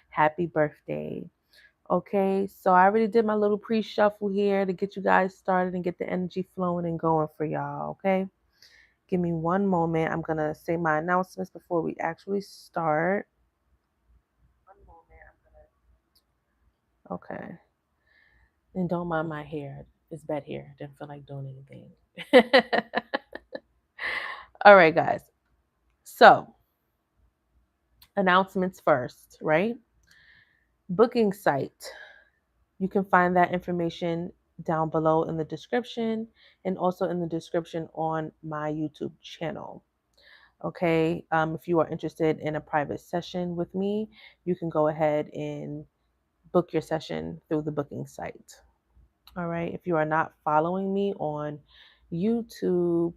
happy birthday. Okay, so I already did my little pre-shuffle here to get you guys started and get the energy flowing and going for y'all. Okay, give me one moment. I'm gonna say my announcements before we actually start. Okay, and don't mind my hair. It's bed hair. Didn't feel like doing anything. All right, guys. So announcements first, right? Booking site. You can find that information down below in the description and also in the description on my YouTube channel. Okay, if you are interested in a private session with me, you can go ahead and book your session through the booking site. All right, if you are not following me on YouTube,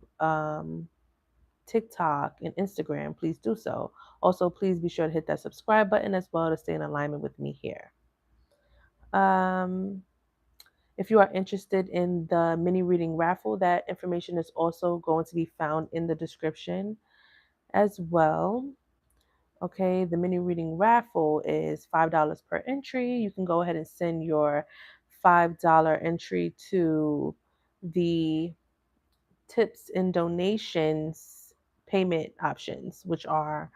TikTok, and Instagram, please do so. Also, please be sure to hit that subscribe button as well to stay in alignment with me here. Um, If you are interested in the mini reading raffle, that information is also going to be found in the description as well. Okay, the mini reading raffle is $5 per entry. You can go ahead and send your $5 entry to the tips and donations payment options, which are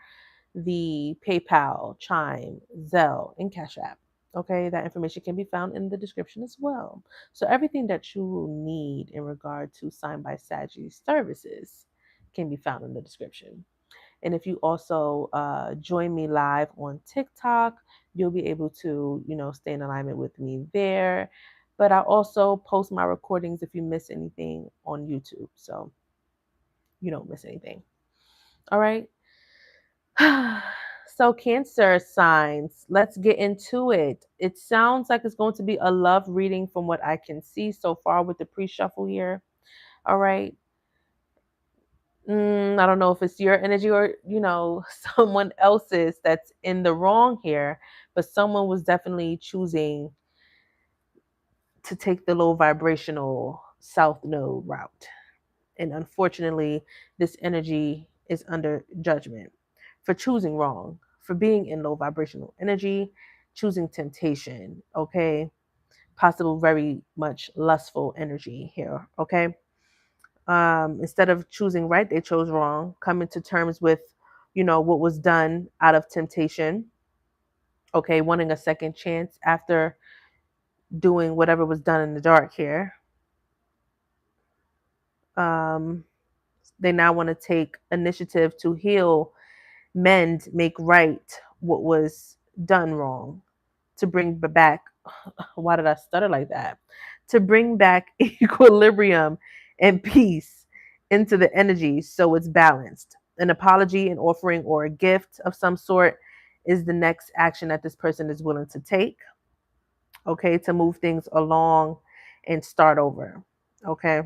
the PayPal, Chime, Zelle, and CashApp. Okay, that information can be found in the description as well. So everything that you will need in regard to SignedBySagi services can be found in the description. And if you also join me live on TikTok, you'll be able to, stay in alignment with me there. But I also post my recordings if you miss anything on YouTube, so you don't miss anything. All right. So, Cancer signs, let's get into it. It sounds like it's going to be a love reading from what I can see so far with the pre shuffle here. All right. I don't know if it's your energy or, someone else's that's in the wrong here, but someone was definitely choosing to take the low vibrational south node route. And unfortunately, this energy is under judgment for choosing wrong, for being in low vibrational energy, choosing temptation, okay? Possible very much lustful energy here, okay? Instead of choosing right, they chose wrong, coming to terms with, what was done out of temptation, okay? Wanting a second chance after doing whatever was done in the dark here. Um, they now want to take initiative to heal, mend, make right what was done wrong, to bring back, why did I stutter like that? To bring back equilibrium and peace into the energy so it's balanced. An apology, an offering, or a gift of some sort is the next action that this person is willing to take, okay, to move things along and start over, okay?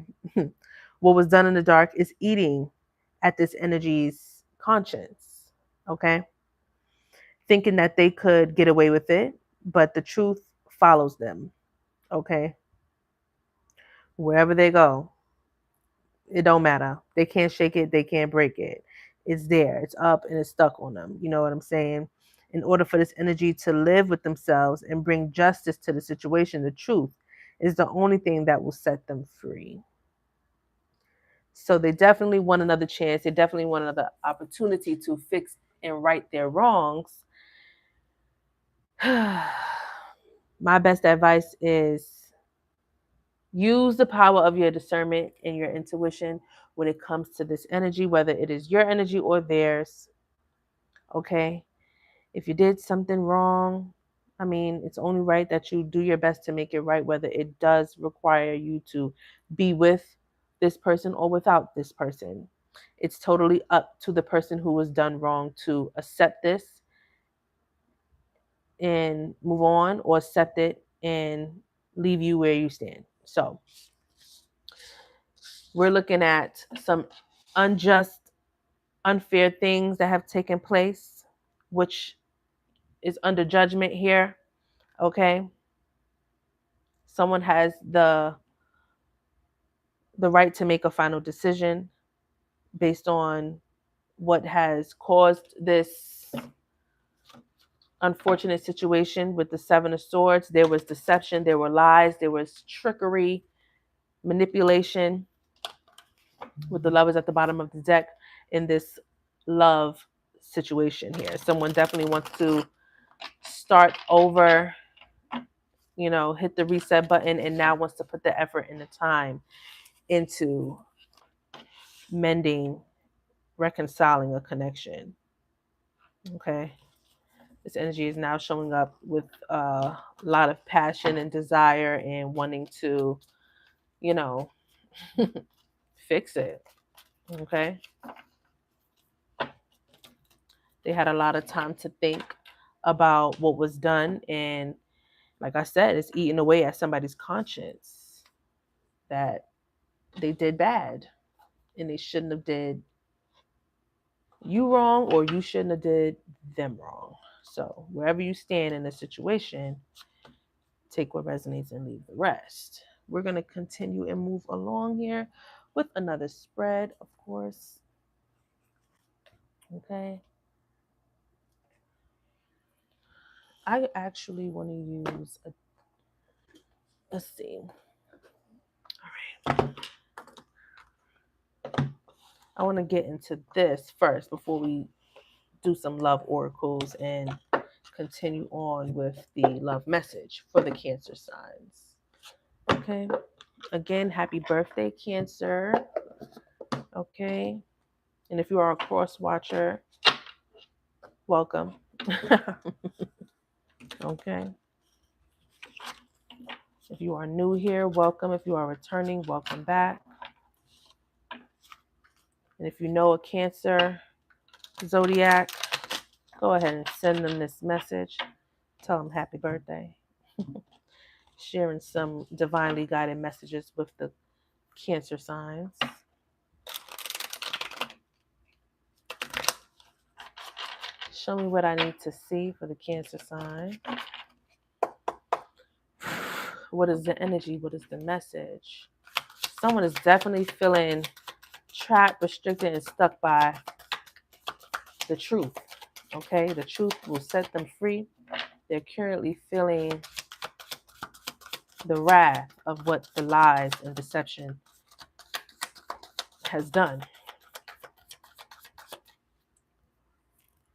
What was done in the dark is eating at this energy's conscience, okay? Thinking that they could get away with it, but the truth follows them, okay? Wherever they go, it don't matter. They can't shake it, they can't break it. It's there, it's up, and it's stuck on them. You know what I'm saying? In order for this energy to live with themselves and bring justice to the situation, the truth is the only thing that will set them free. So they definitely want another chance. They definitely want another opportunity to fix and right their wrongs. My best advice is use the power of your discernment and your intuition when it comes to this energy, whether it is your energy or theirs. Okay. If you did something wrong, I mean, it's only right that you do your best to make it right, whether it does require you to be with this person or without this person. It's totally up to the person who was done wrong to accept this and move on, or accept it and leave you where you stand. So we're looking at some unjust, unfair things that have taken place, which is under judgment here. Okay. Someone has the right to make a final decision based on what has caused this unfortunate situation with the Seven of Swords. There was deception, there were lies, there was trickery, manipulation with the Lovers at the bottom of the deck in this love situation here. Someone definitely wants to start over, hit the reset button, and now wants to put the effort and the time into mending, reconciling a connection. Okay. This energy is now showing up with a lot of passion and desire and wanting to, fix it. Okay. They had a lot of time to think about what was done. And like I said, it's eating away at somebody's conscience that they did bad and they shouldn't have did you wrong, or you shouldn't have did them wrong. So wherever you stand in the situation, take what resonates and leave the rest. We're going to continue and move along here with another spread, of course. Okay. I actually want to use let's see. All right. I want to get into this first before we do some love oracles and continue on with the love message for the Cancer signs. Okay. Again, happy birthday, Cancer. Okay. And if you are a cross watcher, welcome. Okay. If you are new here, welcome. If you are returning, welcome back. And if you know a Cancer zodiac, go ahead and send them this message. Tell them happy birthday. Sharing some divinely guided messages with the Cancer signs. Show me what I need to see for the Cancer sign. What is the energy? What is the message? Someone is definitely feeling trapped, restricted, and stuck by the truth. Okay? The truth will set them free. They're currently feeling the wrath of what the lies and deception has done.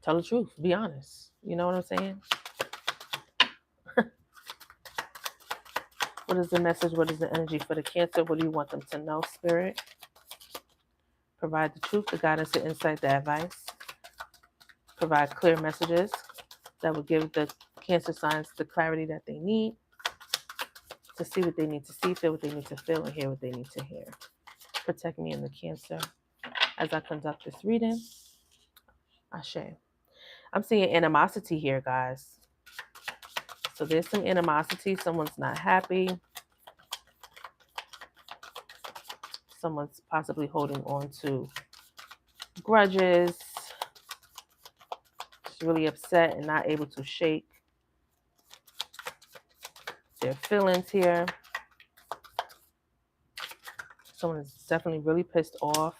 Tell the truth. Be honest. You know what I'm saying? What is the message? What is the energy for the Cancer? What do you want them to know, Spirit? Provide the truth, the guidance, the insight, the advice. Provide clear messages that will give the Cancer signs the clarity that they need to see what they need to see, feel what they need to feel, and hear what they need to hear. Protect me in the Cancer as I conduct this reading. Ashe. I'm seeing animosity here, guys. So there's some animosity. Someone's not happy. Someone's possibly holding on to grudges. Just really upset and not able to shake their feelings here. Someone is definitely really pissed off.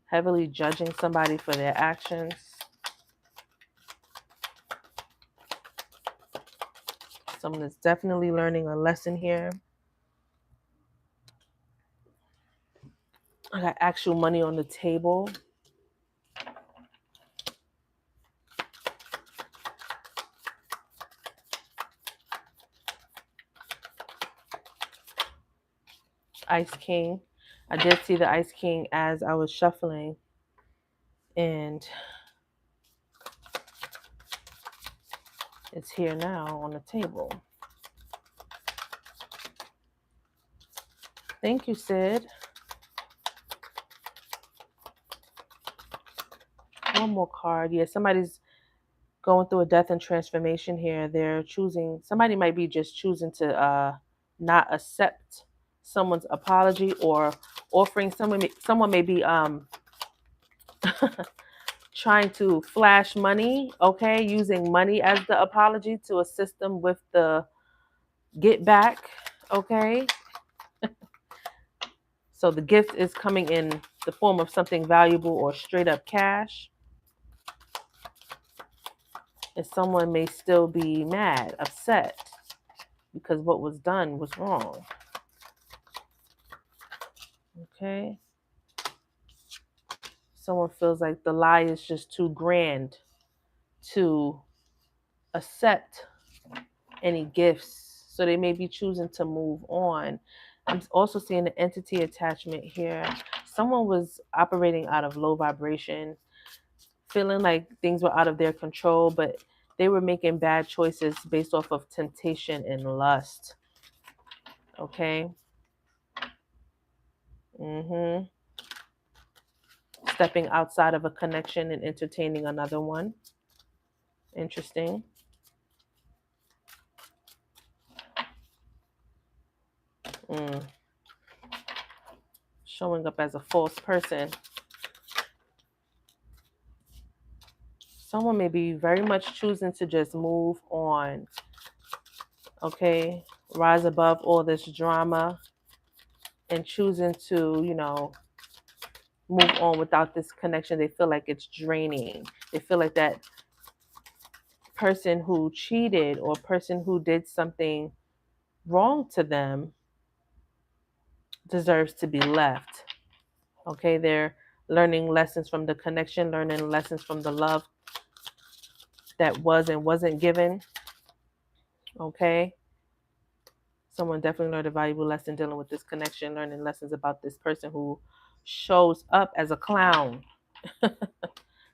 Heavily judging somebody for their actions. Someone is definitely learning a lesson here. I got actual money on the table. Ice King. I did see the Ice King as I was shuffling. And it's here now on the table. Thank you, Sid. One more card. Yeah, somebody's going through a death and transformation here. They're choosing, somebody might be just choosing to not accept someone's apology or offering someone may be trying to flash money, okay, using money as the apology to assist them with the get back, okay. So the gift is coming in the form of something valuable or straight up cash. And someone may still be mad, upset, because what was done was wrong. Okay? Someone feels like the lie is just too grand to accept any gifts. So they may be choosing to move on. I'm also seeing the entity attachment here. Someone was operating out of low vibration, feeling like things were out of their control, but they were making bad choices based off of temptation and lust. Okay? Stepping outside of a connection and entertaining another one. Interesting. Showing up as a false person. Someone may be very much choosing to just move on. Okay? Rise above all this drama and choosing to, move on without this connection. They feel like it's draining. They feel like that person who cheated or person who did something wrong to them deserves to be left. Okay, they're learning lessons from the connection, learning lessons from the love that was and wasn't given. Okay, someone definitely learned a valuable lesson dealing with this connection, learning lessons about this person who shows up as a clown.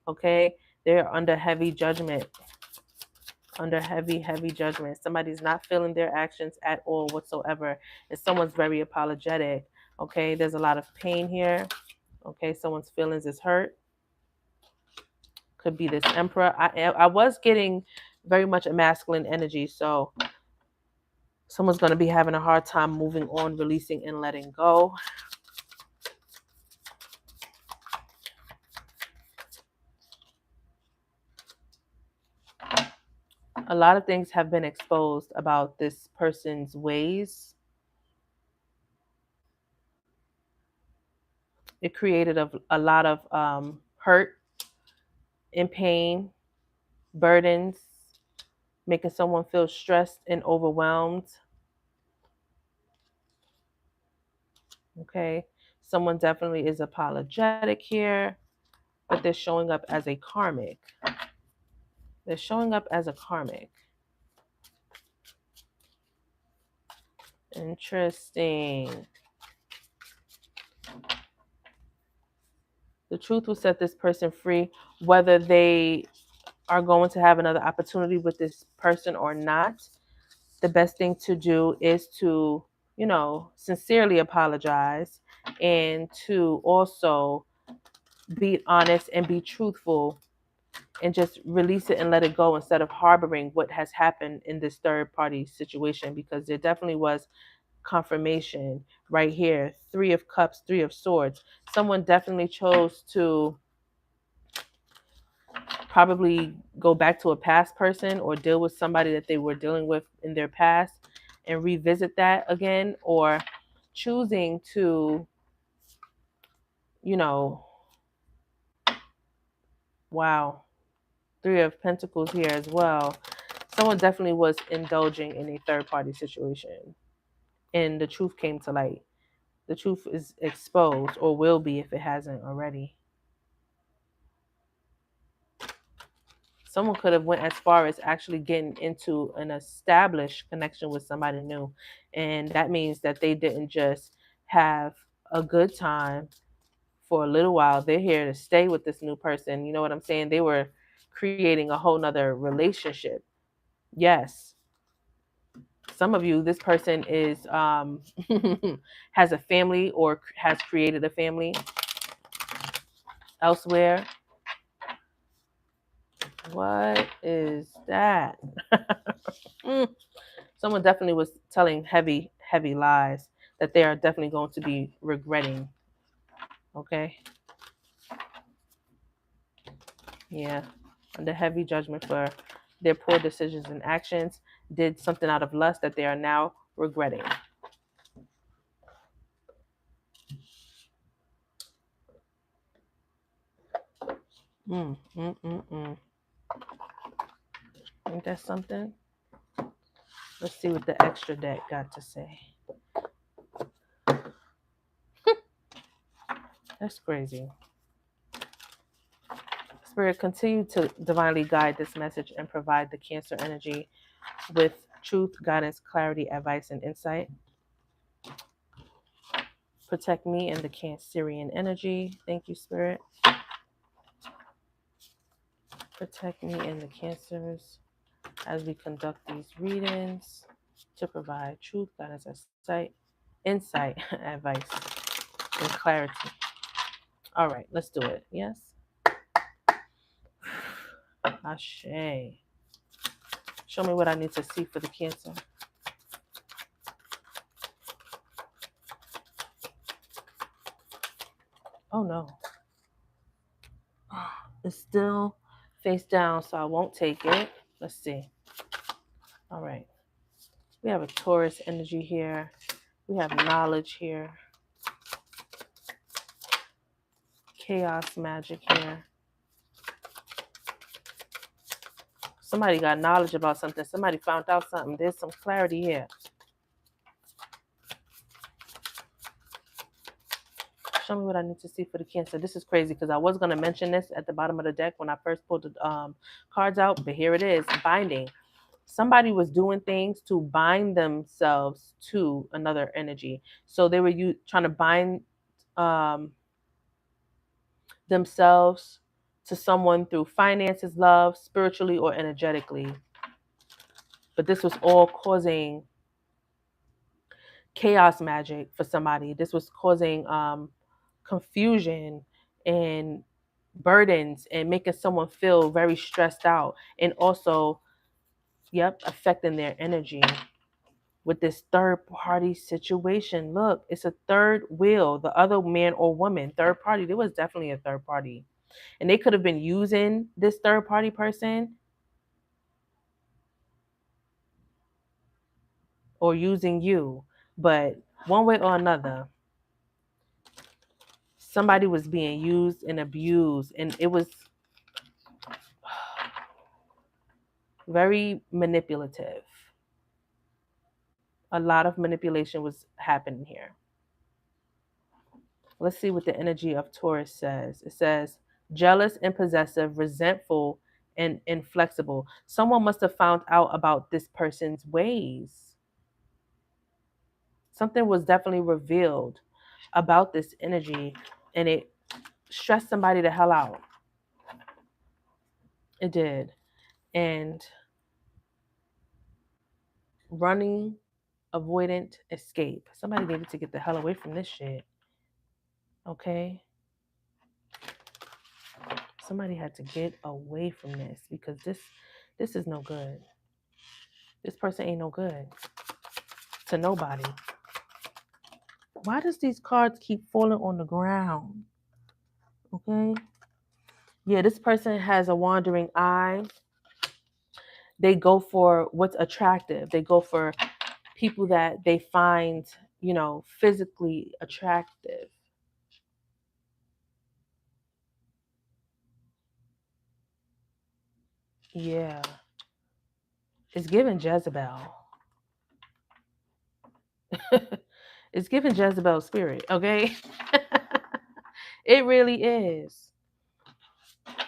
Okay, they're under heavy judgment. Under heavy judgment. Somebody's not feeling their actions at all whatsoever, and someone's very apologetic. Okay, there's a lot of pain here. Okay, someone's feelings is hurt. Could be this emperor. I was getting very much a masculine energy, so someone's going to be having a hard time moving on, releasing and letting go. A lot of things have been exposed about this person's ways. It created a lot of hurt and pain, burdens, making someone feel stressed and overwhelmed. Okay, someone definitely is apologetic here, but they're showing up as a karmic. They're showing up as a karmic. Interesting. The truth will set this person free, whether they are going to have another opportunity with this person or not. The best thing to do is to, sincerely apologize and to also be honest and be truthful and just release it and let it go instead of harboring what has happened in this third party situation, because there definitely was confirmation right here. 3 of Cups, 3 of Swords. Someone definitely chose to probably go back to a past person or deal with somebody that they were dealing with in their past and revisit that again, or choosing to, wow, 3 of Pentacles here as well. Someone definitely was indulging in a third party situation and the truth came to light. The truth is exposed, or will be if it hasn't already. Someone could have went as far as actually getting into an established connection with somebody new. And that means that they didn't just have a good time for a little while. They're here to stay with this new person. You know what I'm saying? They were creating a whole nother relationship. Yes. Some of you, this person is has a family or has created a family elsewhere. What is that? Someone definitely was telling heavy lies that they are definitely going to be regretting. Okay. Yeah. Under heavy judgment for their poor decisions and actions, did something out of lust that they are now regretting. Ain't that something? Let's see what the extra deck got to say. That's crazy. Spirit, continue to divinely guide this message and provide the Cancer energy with truth, guidance, clarity, advice, and insight. Protect me and the Cancerian energy. Thank you, Spirit. Protect me and the Cancers as we conduct these readings to provide truth, guidance, insight, advice, and clarity. All right, let's do it. Yes? Ashe. Show me what I need to see for the Cancer. Oh no. It's still face down, so I won't take it. Let's see. All right. We have a Taurus energy here. We have knowledge here. Chaos magic here. Somebody got knowledge about something. Somebody found out something. There's some clarity here. Show me what I need to see for the Cancer. This is crazy because I was going to mention this at the bottom of the deck when I first pulled the cards out, but here it is, binding. Somebody was doing things to bind themselves to another energy. So they were trying to bind themselves to someone through finances, love, spiritually, or energetically. But this was all causing chaos magic for somebody. This was causing confusion and burdens and making someone feel very stressed out, and also affecting their energy with this third party situation. Look, it's a third wheel, the other man or woman, third party. There was definitely a third party, and they could have been using this third party person or using you, but one way or another, somebody was being used and abused, and it was very manipulative. A lot of manipulation was happening here. Let's see what the energy of Taurus says. It says, jealous and possessive, resentful and inflexible. Someone must have found out about this person's ways. Something was definitely revealed about this energy, and it stressed somebody the hell out. It did. And running, avoidant, escape. Somebody needed to get the hell away from this shit. Okay? Somebody had to get away from this because this is no good. This person ain't no good to nobody. Why does these cards keep falling on the ground? Okay? Yeah, this person has a wandering eye. They go for what's attractive. They go for people that they find, physically attractive. Yeah. It's giving Jezebel. It's giving Jezebel spirit, okay? It really is.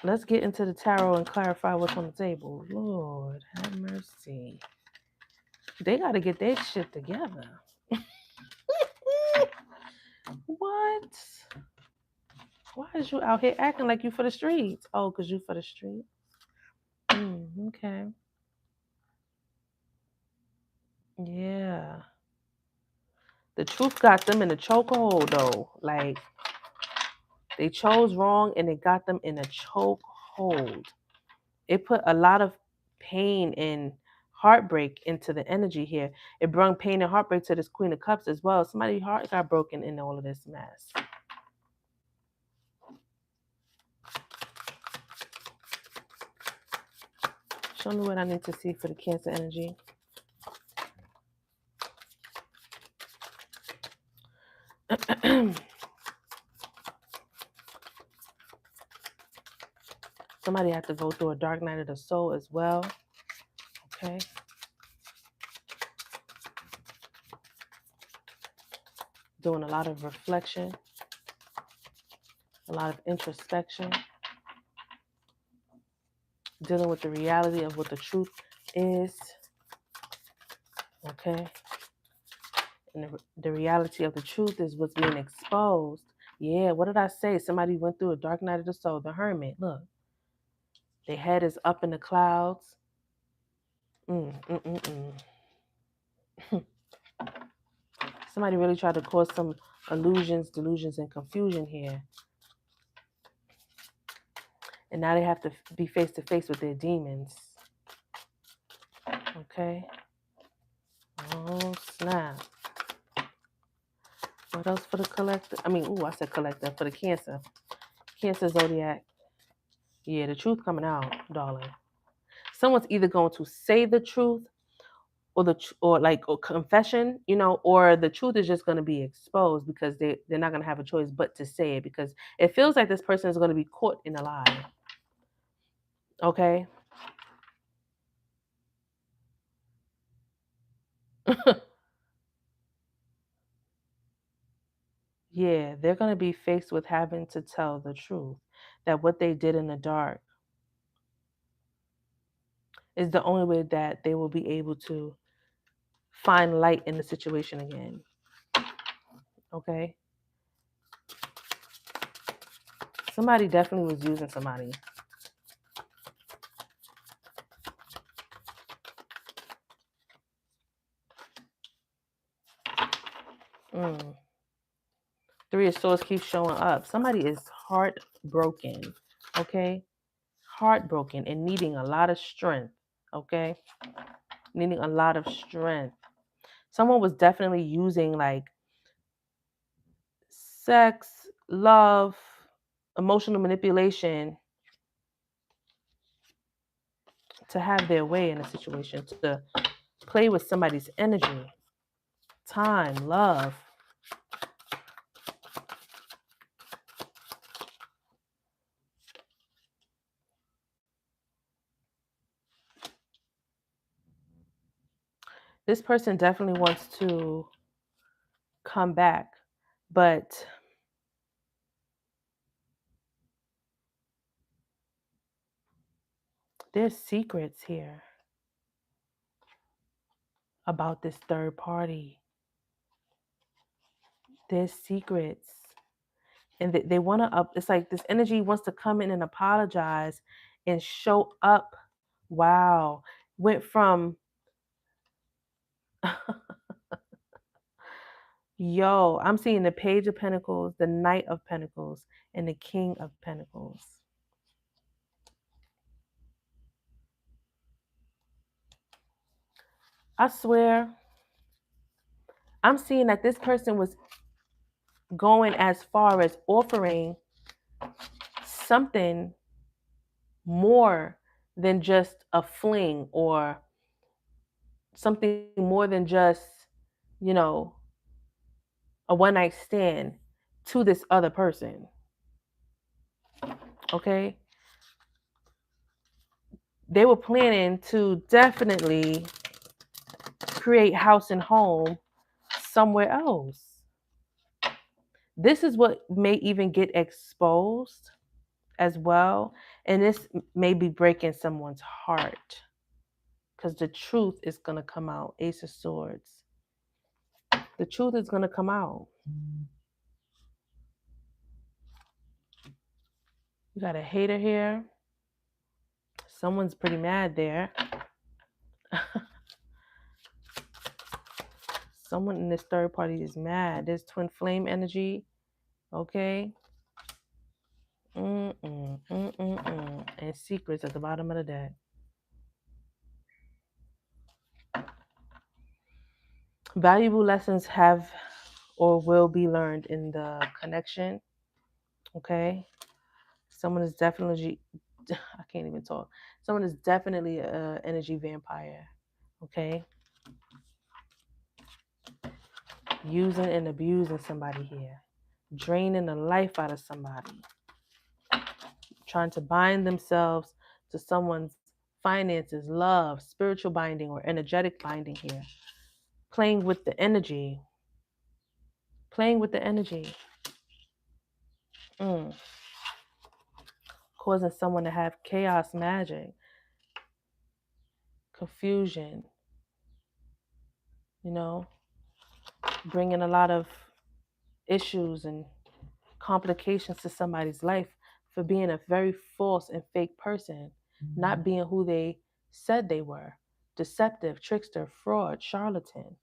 Let's get into the tarot and clarify what's on the table. Lord, have mercy. They got to get their shit together. What? Why is you out here acting like you for the streets? Oh, because you for the streets. Okay. Yeah. The truth got them in a chokehold, though. Like, they chose wrong and it got them in a chokehold. It put a lot of pain and heartbreak into the energy here. It brought pain and heartbreak to this Queen of Cups as well. Somebody's heart got broken in all of this mess. Show me what I need to see for the Cancer energy. Somebody had to go through a dark night of the soul as well. Okay. Doing a lot of reflection, a lot of introspection, dealing with the reality of what the truth is. Okay. And the reality of the truth is what's being exposed. Yeah, what did I say? Somebody went through a dark night of the soul, the hermit. Look, their head is up in the clouds. Somebody really tried to cause some illusions, delusions, and confusion here. And now they have to be face to face with their demons. Okay. Oh, snap. What else for the collector? I said collector. For the Cancer. Cancer zodiac. Yeah, the truth coming out, darling. Someone's either going to say the truth or confession, or the truth is just going to be exposed because they're not going to have a choice but to say it because it feels like this person is going to be caught in a lie. Okay. Yeah, they're going to be faced with having to tell the truth, that what they did in the dark is the only way that they will be able to find light in the situation again. Okay. Somebody definitely was using somebody. Three of Swords keeps showing up. Somebody is heartbroken. Okay. Heartbroken and needing a lot of strength. Okay. Needing a lot of strength. Someone was definitely using like sex, love, emotional manipulation to have their way in a situation, to play with somebody's energy, time, love. This person definitely wants to come back, but there's secrets here about this third party. There's secrets. And they want to it's like this energy wants to come in and apologize and show up. Wow. Went from I'm seeing the Page of Pentacles, the Knight of Pentacles, and the King of Pentacles. I swear, I'm seeing that this person was going as far as offering something more than just a fling or something more than just, a one night stand to this other person. Okay. They were planning to definitely create house and home somewhere else. This is what may even get exposed as well. And this may be breaking someone's heart because the truth is going to come out. Ace of Swords. The truth is going to come out. You got a hater here. Someone's pretty mad there. Someone in this third party is mad. There's twin flame energy. Okay. And secrets at the bottom of the deck. Valuable lessons have or will be learned in the connection. Okay. Someone is definitely, I can't even talk. Someone is definitely an energy vampire. Okay. Using and abusing somebody here. Draining the life out of somebody. Trying to bind themselves to someone's finances, love, spiritual binding, or energetic binding here. Playing with the energy. Playing with the energy. Causing someone to have chaos magic, confusion, bringing a lot of issues and complications to somebody's life for being a very false and fake person, not being who they said they were. Deceptive, trickster, fraud, charlatan.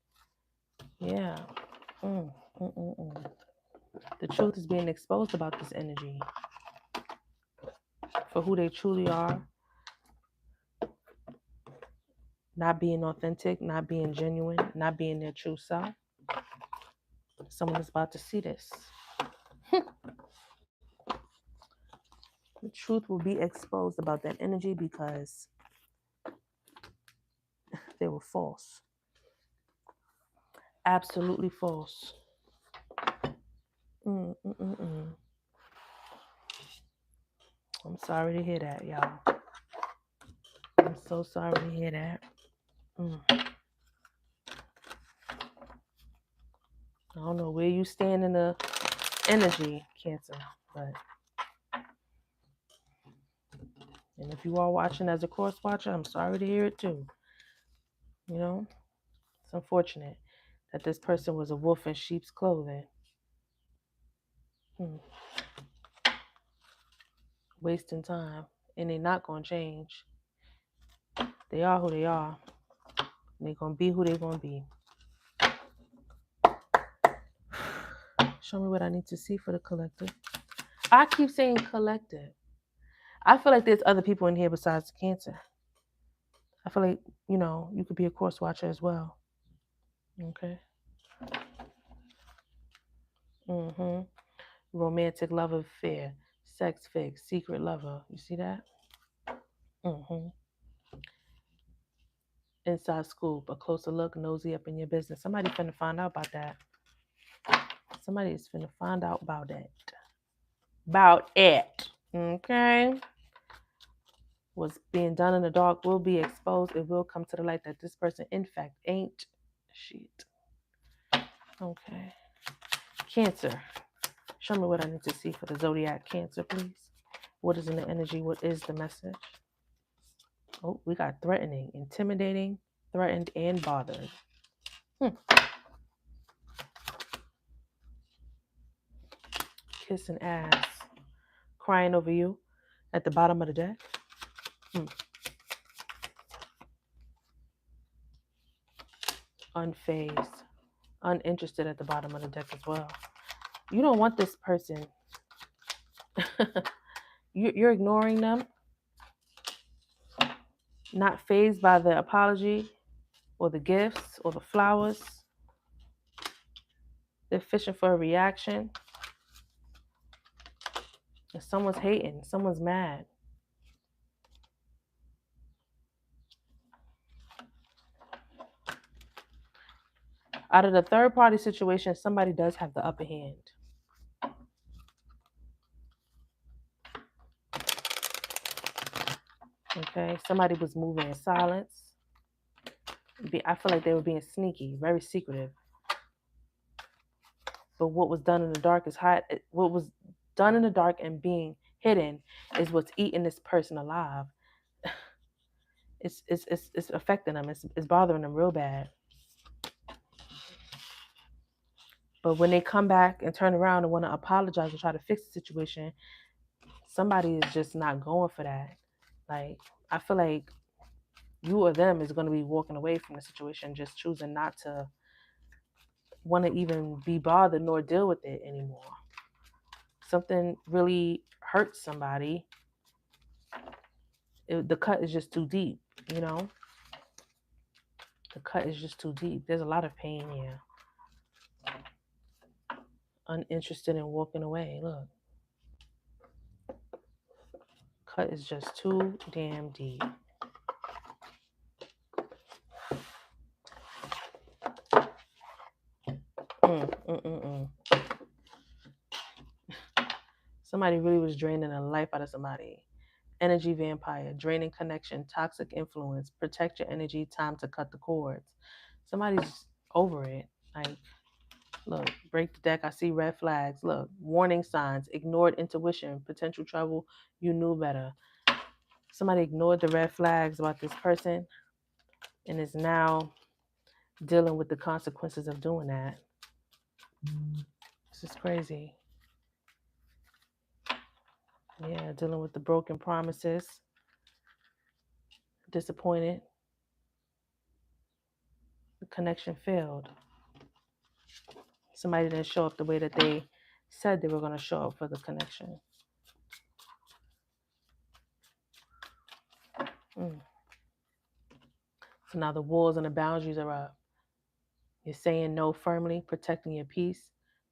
Yeah. The truth is being exposed about this energy for who they truly are, not being authentic, not being genuine, not being their true self. Someone is about to see this. The truth will be exposed about that energy because they were false. Absolutely false. I'm sorry to hear that, y'all. I'm so sorry to hear that. I don't know where you stand in the energy, Cancer, but and if you are watching as a course watcher, I'm sorry to hear it too. It's unfortunate that this person was a wolf in sheep's clothing. Wasting time, and they're not going to change. They are who they are. They're going to be who they're going to be. Show me what I need to see for the collective. I keep saying collective. I feel like there's other people in here besides Cancer. I feel like, you could be a course watcher as well. Okay. Romantic love affair, sex fix, secret lover. You see that? Inside scoop, a closer look, nosy up in your business. Somebody finna find out about that. Somebody is finna find out about that. About it. Okay? What's being done in the dark will be exposed. It will come to the light that this person, in fact, ain't shit. Okay. Cancer. Show me what I need to see for the zodiac Cancer, please. What is in the energy? What is the message? Oh, we got threatening, intimidating, threatened, and bothered. Kissing ass. Crying over you at the bottom of the deck. Unfazed. Uninterested at the bottom of the deck as well. You don't want this person. You're ignoring them. Not fazed by the apology or the gifts or the flowers. They're fishing for a reaction. If someone's hating, someone's mad. Out of the third party situation, somebody does have the upper hand. Okay, somebody was moving in silence. I feel like they were being sneaky, very secretive. But what was done in the dark is hot. What was done in the dark and being hidden is what's eating this person alive. It's affecting them. It's bothering them real bad. But when they come back and turn around and want to apologize and try to fix the situation, somebody is just not going for that. Like, I feel like you or them is going to be walking away from the situation, just choosing not to want to even be bothered nor deal with it anymore. Something really hurts somebody. The cut is just too deep, The cut is just too deep. There's a lot of pain here. Uninterested in walking away. Look. Cut is just too damn deep. Somebody really was draining the life out of somebody. Energy vampire, draining connection, toxic influence, protect your energy, time to cut the cords. Somebody's over it. Like, look, break the deck. I see red flags. Look, warning signs, ignored intuition, potential trouble. You knew better. Somebody ignored the red flags about this person and is now dealing with the consequences of doing that. This is crazy. Yeah, dealing with the broken promises, disappointed, the connection failed. Somebody didn't show up the way that they said they were going to show up for the connection. So now the walls and the boundaries are up. You're saying no firmly, protecting your peace,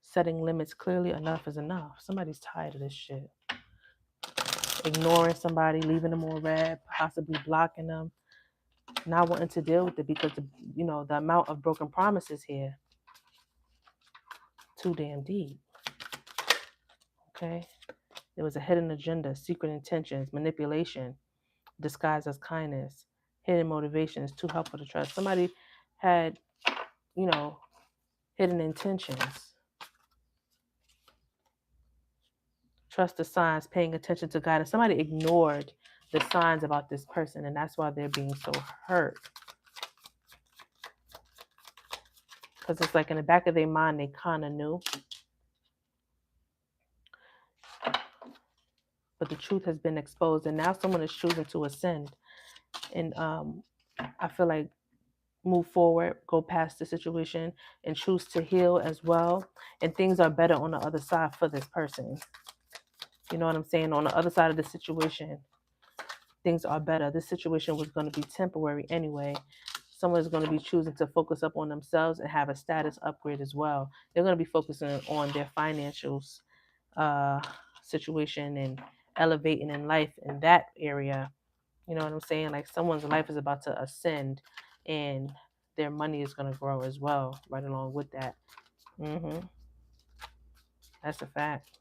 setting limits clearly. Enough is enough. Somebody's tired of this shit. Ignoring somebody, leaving them on red, possibly blocking them, not wanting to deal with it because the amount of broken promises here, too damn deep. Okay, there was a hidden agenda, secret intentions, manipulation, disguised as kindness, hidden motivations, too helpful to trust. Somebody had, hidden intentions. Trust the signs, paying attention to guidance. Somebody ignored the signs about this person, and that's why they're being so hurt. Because it's like in the back of their mind, they kind of knew. But the truth has been exposed, and now someone is choosing to ascend. And I feel like move forward, go past the situation, and choose to heal as well. And things are better on the other side for this person. You know what I'm saying? On the other side of the situation, things are better. This situation was going to be temporary anyway. Someone is going to be choosing to focus up on themselves and have a status upgrade as well. They're going to be focusing on their financials situation and elevating in life in that area. You know what I'm saying? Like someone's life is about to ascend and their money is going to grow as well, right along with that. That's a fact.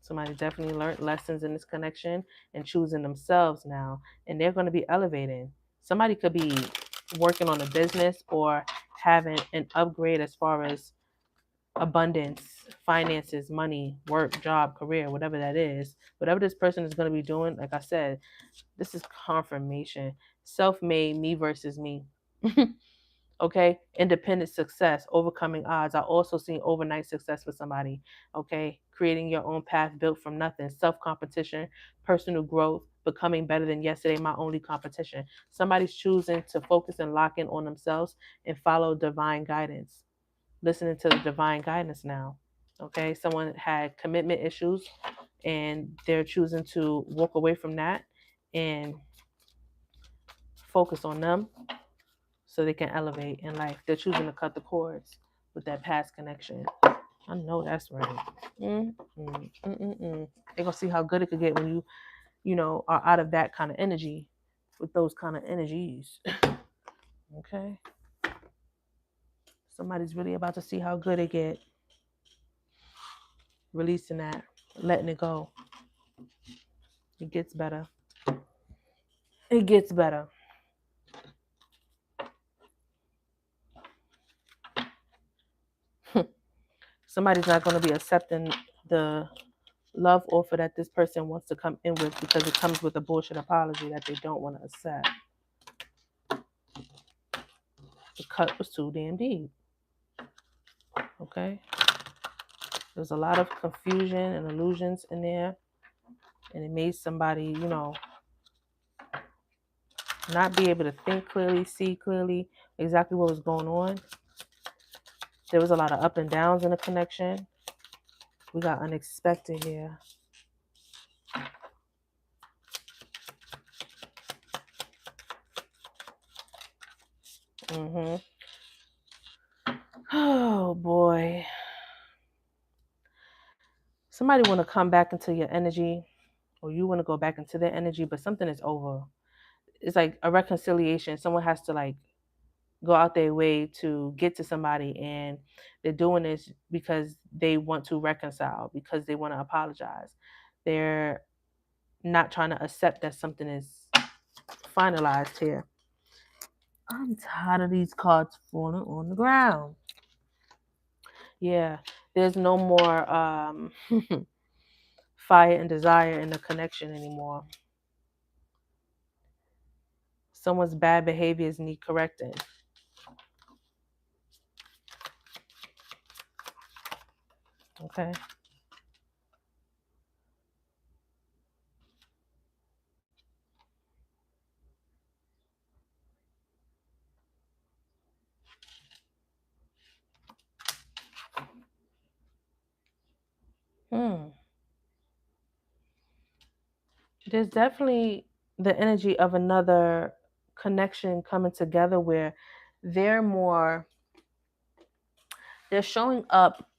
Somebody definitely learned lessons in this connection and choosing themselves now, and they're going to be elevating. Somebody could be working on a business or having an upgrade as far as abundance, finances, money, work, job, career, whatever that is. Whatever this person is going to be doing, like I said, this is confirmation. Self-made, me versus me. Okay, independent success, overcoming odds. I also seen overnight success for somebody. Okay, creating your own path built from nothing, self-competition, personal growth, becoming better than yesterday, my only competition. Somebody's choosing to focus and lock in on themselves and follow divine guidance, listening to the divine guidance now. Okay, someone had commitment issues and they're choosing to walk away from that and focus on them so they can elevate in life. They're choosing to cut the cords with that past connection. I know that's right. They're gonna see how good it could get when you are out of that kind of energy with those kind of energies. Okay. Somebody's really about to see how good it get. Releasing that, letting it go. It gets better. It gets better. Somebody's not going to be accepting the love offer that this person wants to come in with because it comes with a bullshit apology that they don't want to accept. The cut was too damn deep. Okay? There's a lot of confusion and illusions in there. And it made somebody, not be able to think clearly, see clearly exactly what was going on. There was a lot of up and downs in the connection. We got unexpected here. Oh boy. Somebody want to come back into your energy, or you want to go back into their energy, but something is over. It's like a reconciliation. Someone has to like go out their way to get to somebody, and they're doing this because they want to reconcile, because they want to apologize. They're not trying to accept that something is finalized here. I'm tired of these cards falling on the ground. Yeah, there's no more fire and desire in the connection anymore. Someone's bad behaviors need correcting. Okay. There's definitely the energy of another connection coming together where they're more, they're showing up,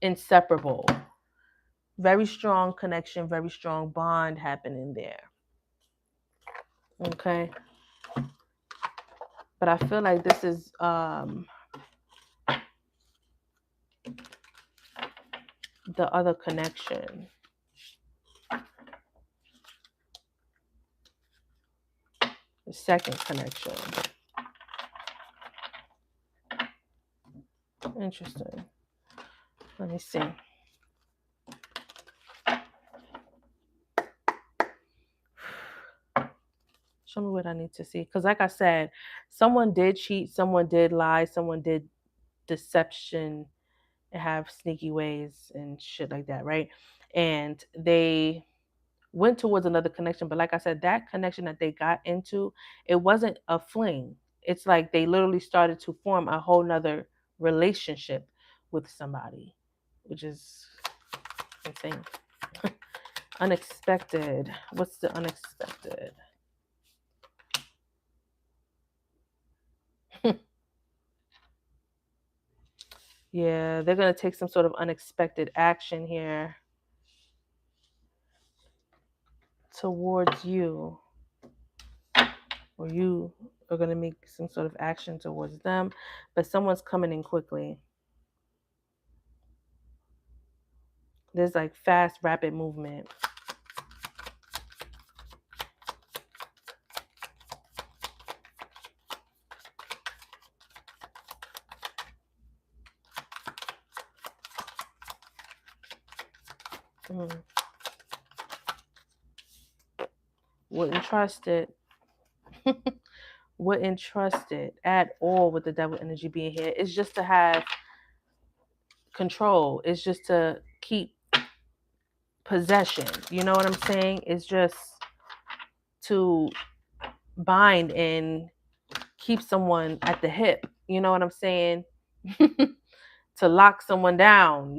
inseparable. Very strong connection, very strong bond happening there. Okay. But I feel like this is the other connection. The second connection. Interesting. Let me see. Show me what I need to see. Because like I said, someone did cheat, someone did lie, someone did deception and have sneaky ways and shit like that, right? And they went towards another connection. But like I said, that connection that they got into, it wasn't a fling. It's like they literally started to form a whole nother relationship with somebody, which is insane. Unexpected. What's the unexpected? Yeah, they're going to take some sort of unexpected action here towards you, or you are going to make some sort of action towards them, but someone's coming in quickly. There's like fast, rapid movement. Wouldn't trust it. Wouldn't trust it at all with the devil energy being here. It's just to have control. It's just to keep possession. You know what I'm saying? It's just to bind and keep someone at the hip. You know what I'm saying? To lock someone down,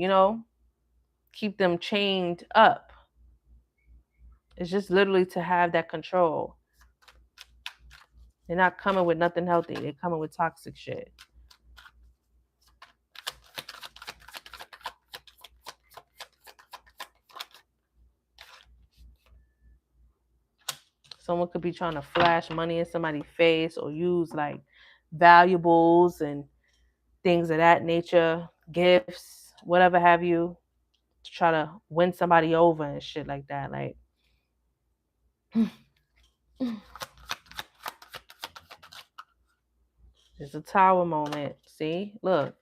keep them chained up. It's just literally to have that control. They're not coming with nothing healthy. They're coming with toxic shit. Someone could be trying to flash money in somebody's face or use like valuables and things of that nature, gifts, whatever have you, to try to win somebody over and shit like that. Like, it's a tower moment. See, look,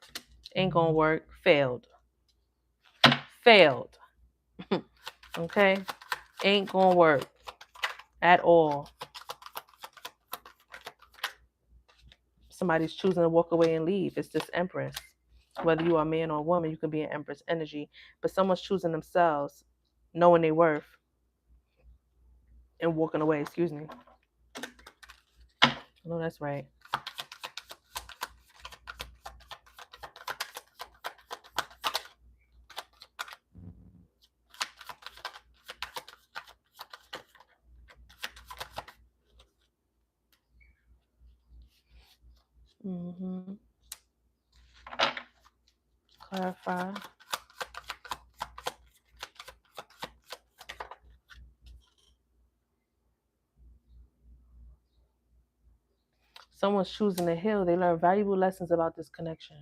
ain't gonna work. Failed. Okay, ain't gonna work at all. Somebody's choosing to walk away and leave. It's this Empress. Whether you are a man or a woman, you can be an Empress energy, but someone's choosing themselves, knowing their worth, and walking away. Excuse me. No, that's right. Clarify. Someone's choosing to heal. They learn valuable lessons about this connection.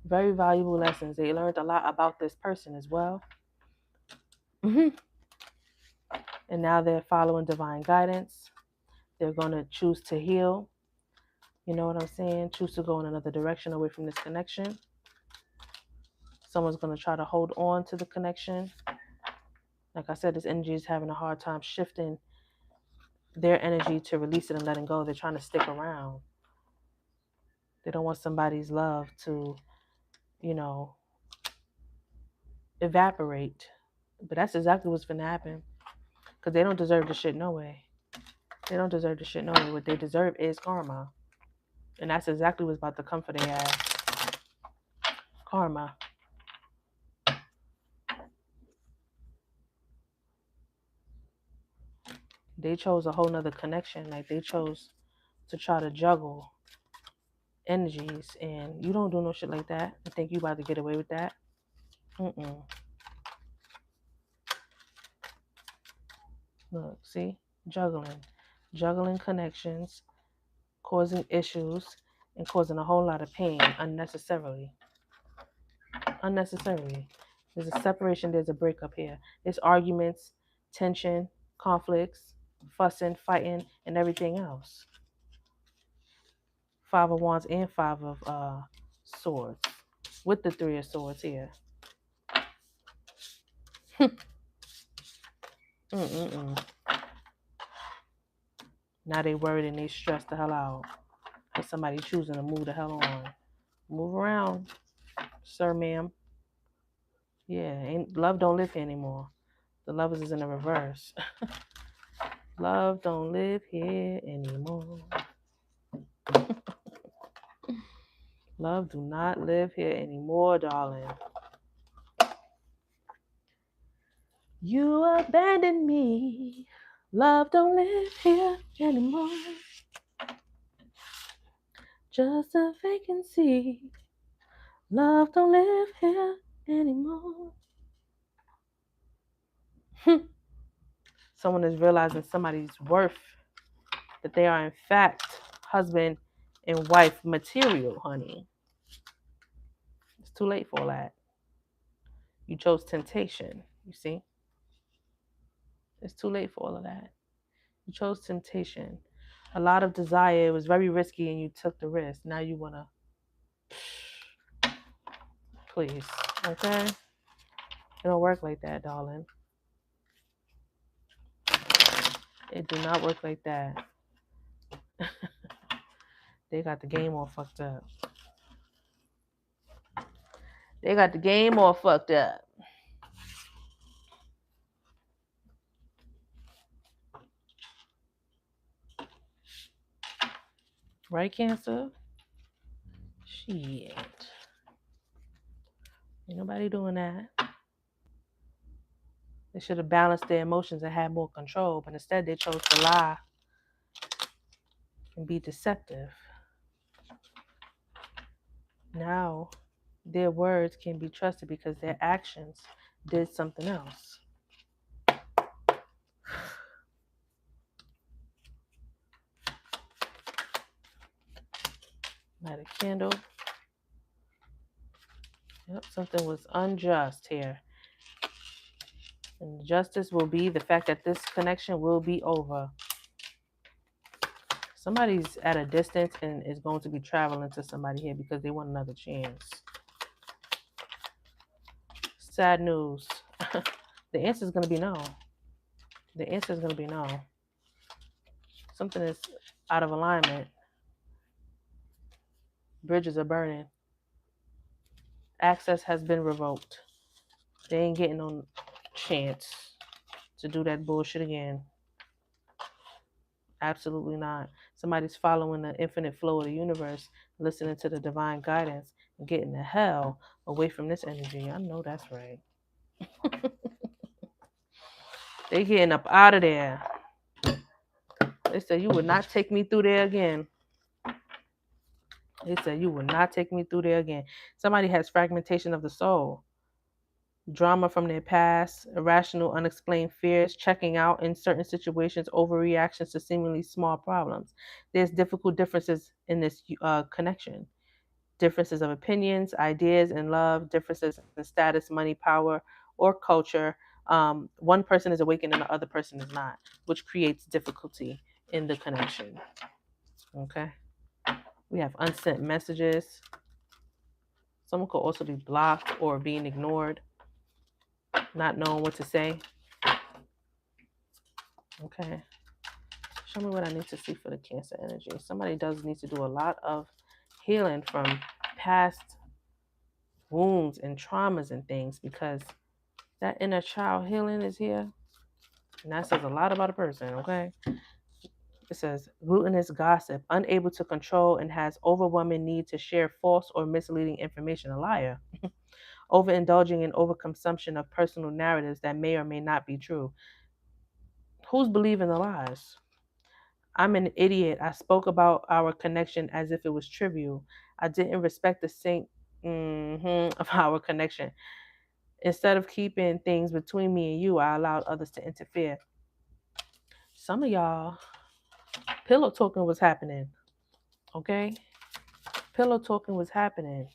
Very valuable lessons. They learned a lot about this person as well. And now they're following divine guidance. They're going to choose to heal. You know what I'm saying? Choose to go in another direction away from this connection. Someone's going to try to hold on to the connection. Like I said, this energy is having a hard time shifting their energy to release it and letting go. They're trying to stick around. They don't want somebody's love to, evaporate. But that's exactly what's going to happen. Because they don't deserve the shit no way. They don't deserve the shit no way. What they deserve is karma. And that's exactly what's about to come for their ass. Karma. They chose a whole nother connection. Like, they chose to try to juggle energies. And you don't do no shit like that. You think you about to get away with that? Look, see? Juggling connections, causing issues, and causing a whole lot of pain unnecessarily. There's a separation, there's a breakup here. There's arguments, tension, conflicts, fussing, fighting, and everything else. 5 of Wands and 5 of Swords. With the 3 of Swords here. Now they worried and they stressed the hell out. There's somebody choosing to move the hell on. Move around, sir, ma'am. Yeah, love don't live here anymore. The lovers is in the reverse. Love don't live here anymore. Love do not live here anymore, darling. You abandoned me. Love don't live here anymore. Just a vacancy. Love don't live here anymore. Someone is realizing somebody's worth. That they are in fact husband and wife material, honey. It's too late for all that. You chose temptation, you see? It's too late for all of that. You chose temptation. A lot of desire. It was very risky and you took the risk. Now you want to... Please. Okay? It don't work like that, darling. It do not work like that. They got the game all fucked up. Right, Cancer? Shit. Ain't nobody doing that. They should have balanced their emotions and had more control, but instead they chose to lie and be deceptive. Now, their words can be trusted because their actions did something else. Light a candle. Yep, something was unjust here. And justice will be the fact that this connection will be over. Somebody's at a distance and is going to be traveling to somebody here because they want another chance. Sad news. The answer is going to be no. The answer is going to be no. Something is out of alignment. Bridges are burning. Access has been revoked. They ain't getting no chance to do that bullshit again. Absolutely not. Somebody's following the infinite flow of the universe, listening to the divine guidance, and getting the hell away from this energy. I know that's right. They getting up out of there. They said, you would not take me through there again. They said, you would not take me through there again. Somebody has fragmentation of the soul. Drama from their past, irrational, unexplained fears, checking out in certain situations, overreactions to seemingly small problems. There's differences in this connection. Differences of opinions, ideas, and love, differences in status, money, power, or culture, One person is awakened and the other person is not, which creates difficulty in the connection. Okay. We have unsent messages. Someone could also be blocked or being ignored, not knowing what to say. Okay. Show me what I need to see for the Cancer energy. Somebody does need to do a lot of healing from past wounds and traumas and things, because that inner child healing is here. And that says a lot about a person, okay? It says glutinous gossip, unable to control and has overwhelming need to share false or misleading information, a liar. Overindulging in overconsumption of personal narratives that may or may not be true. Who's believing the lies? I'm an idiot. I spoke about our connection as if it was trivial. I didn't respect the sync of our connection. Instead of keeping things between me and you, I allowed others to interfere. Some of y'all, pillow talking was happening. Okay? Pillow talking was happening.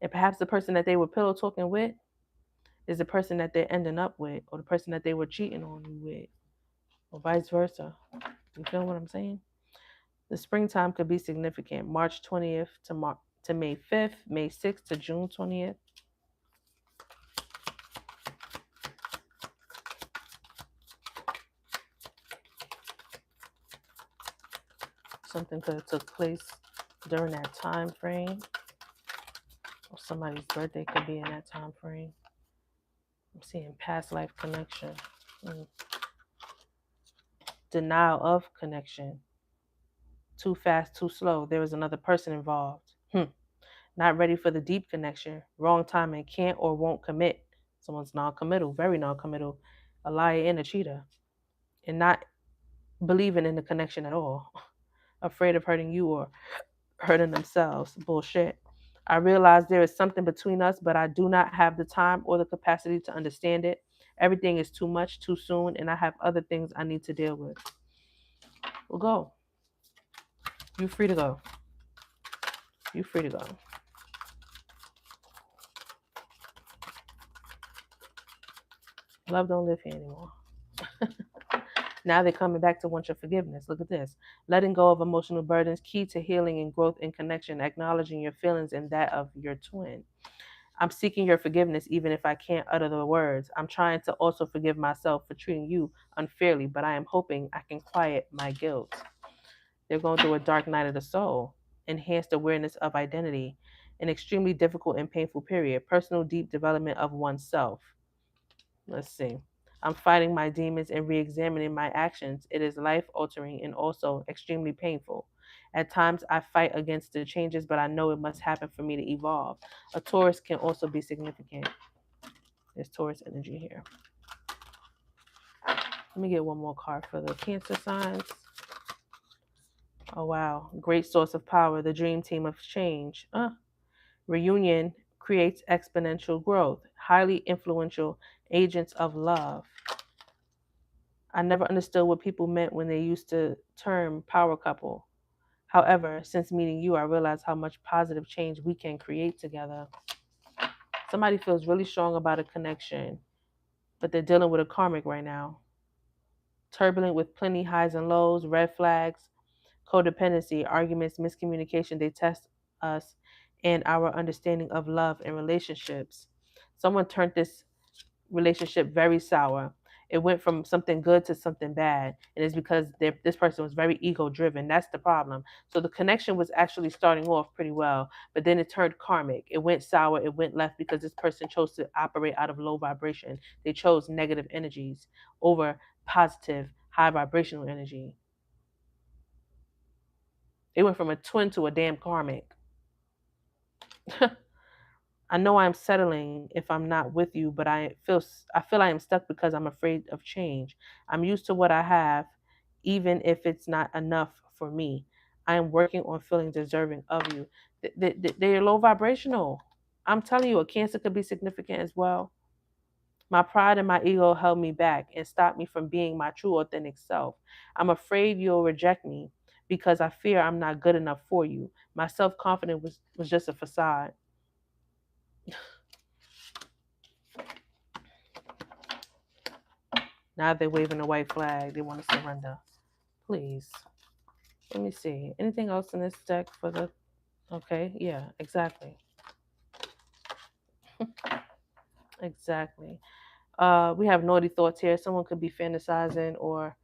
And perhaps the person that they were pillow talking with is the person that they're ending up with, or the person that they were cheating on you with, or vice versa. You feel what I'm saying? The springtime could be significant. March 20th to May 5th, May 6th to June 20th. Something could have took place during that time frame. Or somebody's birthday could be in that time frame. I'm seeing past life connection. Denial of connection. Too fast, too slow. There was another person involved. Not ready for the deep connection. Wrong timing. Can't or won't commit. Someone's non-committal, very non-committal. A liar and a cheater. And not believing in the connection at all. Afraid of hurting you or hurting themselves. Bullshit. I realize there is something between us, but I do not have the time or the capacity to understand it. Everything is too much, too soon, and I have other things I need to deal with. Well, go. You're free to go. You're free to go. Love don't live here anymore. Now they're coming back to want your forgiveness. Look at this. Letting go of emotional burdens, key to healing and growth and connection, acknowledging your feelings and that of your twin. I'm seeking your forgiveness even if I can't utter the words. I'm trying to also forgive myself for treating you unfairly, but I am hoping I can quiet my guilt. They're going through a dark night of the soul, enhanced awareness of identity, an extremely difficult and painful period, personal deep development of oneself. Let's see. I'm fighting my demons and re-examining my actions. It is life-altering and also extremely painful. At times, I fight against the changes, but I know it must happen for me to evolve. A Taurus can also be significant. There's Taurus energy here. Let me get one more card for the Cancer signs. Oh, wow. Great source of power, the dream team of change. Reunion creates exponential growth. Highly influential agents of love. I never understood what people meant when they used to term power couple. However, since meeting you, I realized how much positive change we can create together. Somebody feels really strong about a connection, but they're dealing with a karmic right now. Turbulent with plenty highs and lows, red flags, codependency, arguments, miscommunication. They test us and our understanding of love and relationships. Someone turned this relationship very sour. It went from something good to something bad, and it's because this person was very ego driven. That's the problem. So the connection was actually starting off pretty well, but then it turned karmic. It went sour. It went left because this person chose to operate out of low vibration. They chose negative energies over positive high vibrational energy. It went from a twin to a damn karmic. I know I'm settling if I'm not with you, but I feel I am stuck because I'm afraid of change. I'm used to what I have, even if it's not enough for me. I am working on feeling deserving of you. They're low vibrational. I'm telling you, a Cancer could be significant as well. My pride and my ego held me back and stopped me from being my true authentic self. I'm afraid you'll reject me because I fear I'm not good enough for you. My self-confidence was just a facade. Now they're waving a white flag. They want to surrender. Please. Let me see. Anything else in this deck for the... Okay, yeah, exactly. Exactly. We have naughty thoughts here. Someone could be fantasizing or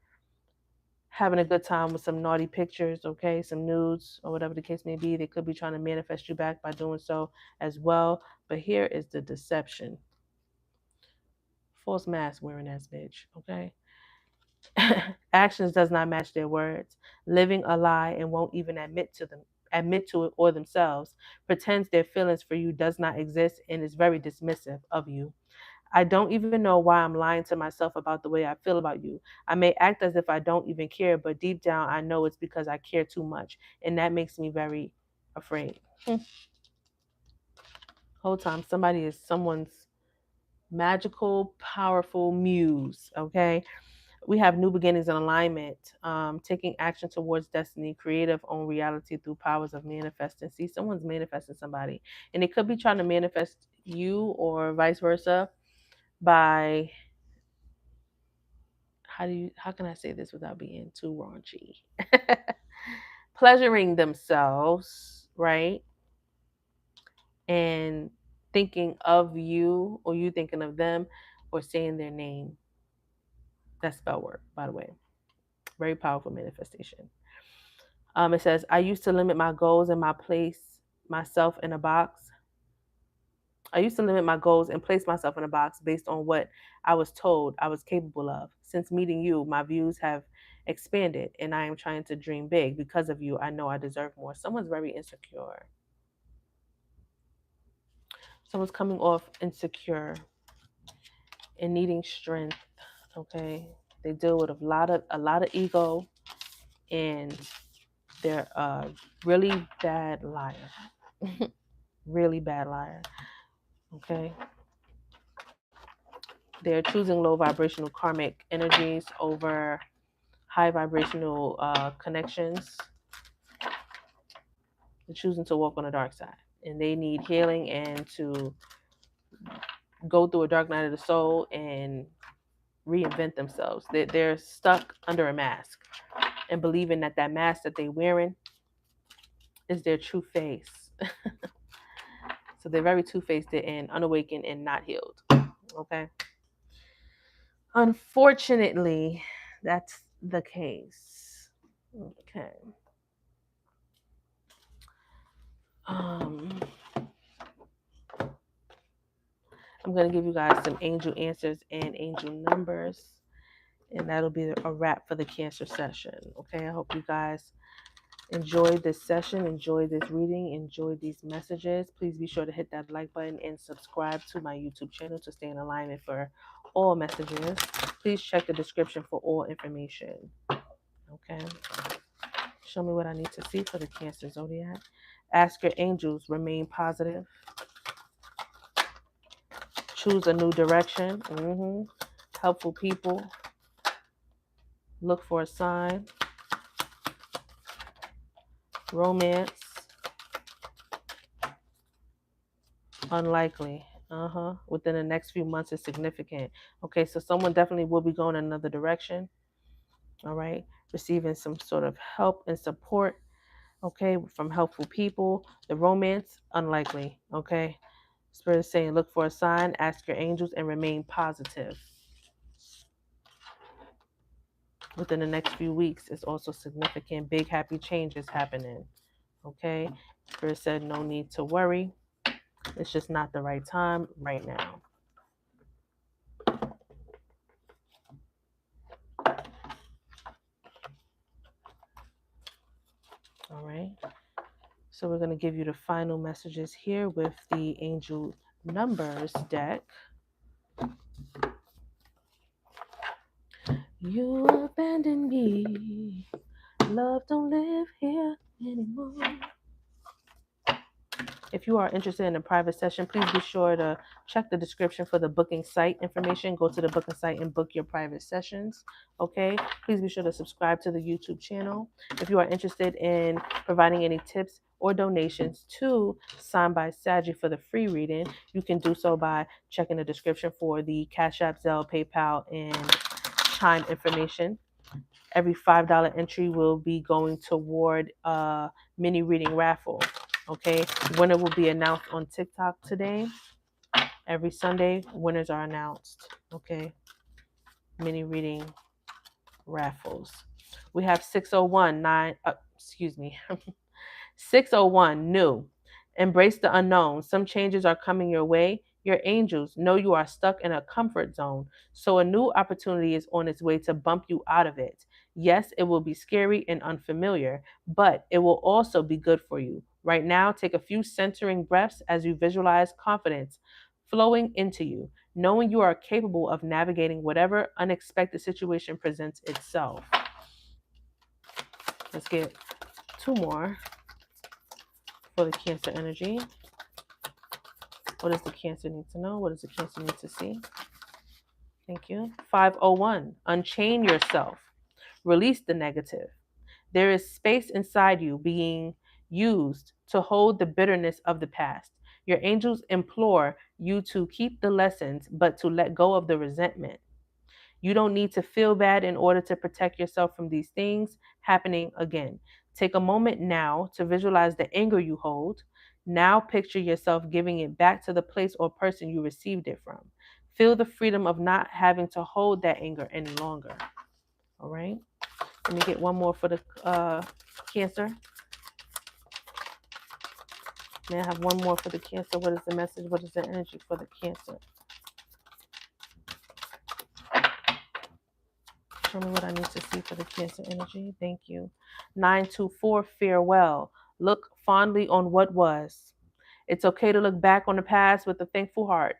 having a good time with some naughty pictures, okay, some nudes or whatever the case may be. They could be trying to manifest you back by doing so as well. But here is the deception. False mask wearing ass bitch, okay? Actions does not match their words. Living a lie and won't even admit to it or themselves. Pretends their feelings for you does not exist and is very dismissive of you. I don't even know why I'm lying to myself about the way I feel about you. I may act as if I don't even care, but deep down I know it's because I care too much, and that makes me very afraid. Whole time somebody is someone's magical, powerful muse, okay? We have new beginnings and alignment, taking action towards destiny, creative own reality through powers of manifesting. See, someone's manifesting somebody, and it could be trying to manifest you or vice versa by... how can I say this without being too raunchy? Pleasuring themselves, right? And thinking of you, or you thinking of them, or saying their name. That's spell work, by the way. Very powerful manifestation. It says, I used to limit my goals and myself in a box. I used to limit my goals and place myself in a box based on what I was told I was capable of. Since meeting you, my views have expanded and I am trying to dream big. Because of you, I know I deserve more. Someone's very insecure. Someone's coming off insecure and needing strength. Okay. They deal with a lot of ego, and they're a really bad liar. Really bad liar. Okay. They're choosing low vibrational karmic energies over high vibrational connections. They're choosing to walk on the dark side, and they need healing and to go through a dark night of the soul and reinvent themselves. They're stuck under a mask and believing that that mask that they're wearing is their true face. So they're very two-faced and unawakened and not healed. Okay. Unfortunately, that's the case. Okay. I'm going to give you guys some angel answers and angel numbers, and that'll be a wrap for the Cancer session. Okay, I hope you guys enjoyed this session, enjoyed this reading, enjoyed these messages. Please be sure to hit that like button and subscribe to my YouTube channel to stay in alignment for all messages. Please check the description for all information. Okay. Show me what I need to see for the Cancer zodiac. Ask your angels, remain positive. Choose a new direction. Helpful people. Look for a sign. Romance. Unlikely. Within the next few months is significant. Okay, so someone definitely will be going in another direction. All right. Receiving some sort of help and support. Okay, from helpful people. The romance, unlikely. Okay. Spirit is saying look for a sign, ask your angels, and remain positive. Within the next few weeks is also significant. Big happy changes happening. Okay. Spirit said no need to worry. It's just not the right time right now. All right. So we're going to give you the final messages here with the angel numbers deck. You abandoned me. Love don't live here anymore. If you are interested in a private session, please be sure to check the description for the booking site information. Go to the booking site and book your private sessions. Okay. Please be sure to subscribe to the YouTube channel. If you are interested in providing any tips or donations to SignedBySagi for the free reading, you can do so by checking the description for the CashApp, Zelle, PayPal, and Chime information. Every $5 entry will be going toward a mini reading raffle. Okay, winner will be announced on TikTok today. Every Sunday, winners are announced. Okay, mini reading raffles. We have 601 new. Embrace the unknown. Some changes are coming your way. Your angels know you are stuck in a comfort zone, so a new opportunity is on its way to bump you out of it. Yes, it will be scary and unfamiliar, but it will also be good for you. Right now, take a few centering breaths as you visualize confidence flowing into you, knowing you are capable of navigating whatever unexpected situation presents itself. Let's get two more for the Cancer energy. What does the Cancer need to know? What does the Cancer need to see? Thank you. 501. Unchain yourself. Release the negative. There is space inside you being used to hold the bitterness of the past. Your angels implore you to keep the lessons, but to let go of the resentment. You don't need to feel bad in order to protect yourself from these things happening again. Take a moment now to visualize the anger you hold. Now picture yourself giving it back to the place or person you received it from. Feel the freedom of not having to hold that anger any longer. All right. Let me get one more for the Cancer. May I have one more for the Cancer? What is the message? What is the energy for the Cancer? Tell me what I need to see for the Cancer energy. Thank you. 924, farewell. Look fondly on what was. It's okay to look back on the past with a thankful heart.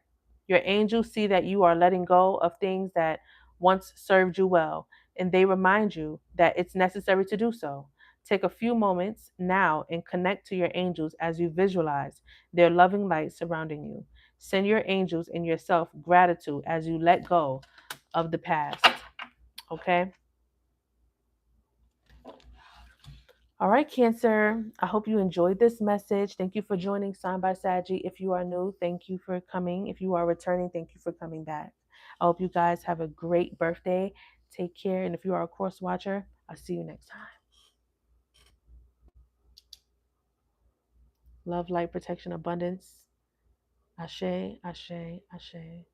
Your angels see that you are letting go of things that once served you well, and they remind you that it's necessary to do so. Take a few moments now and connect to your angels as you visualize their loving light surrounding you. Send your angels and yourself gratitude as you let go of the past. Okay? All right, Cancer. I hope you enjoyed this message. Thank you for joining SignedBySagi. If you are new, thank you for coming. If you are returning, thank you for coming back. I hope you guys have a great birthday. Take care. And if you are a course watcher, I'll see you next time. Love, light, protection, abundance. Ashe, ashe, ashe.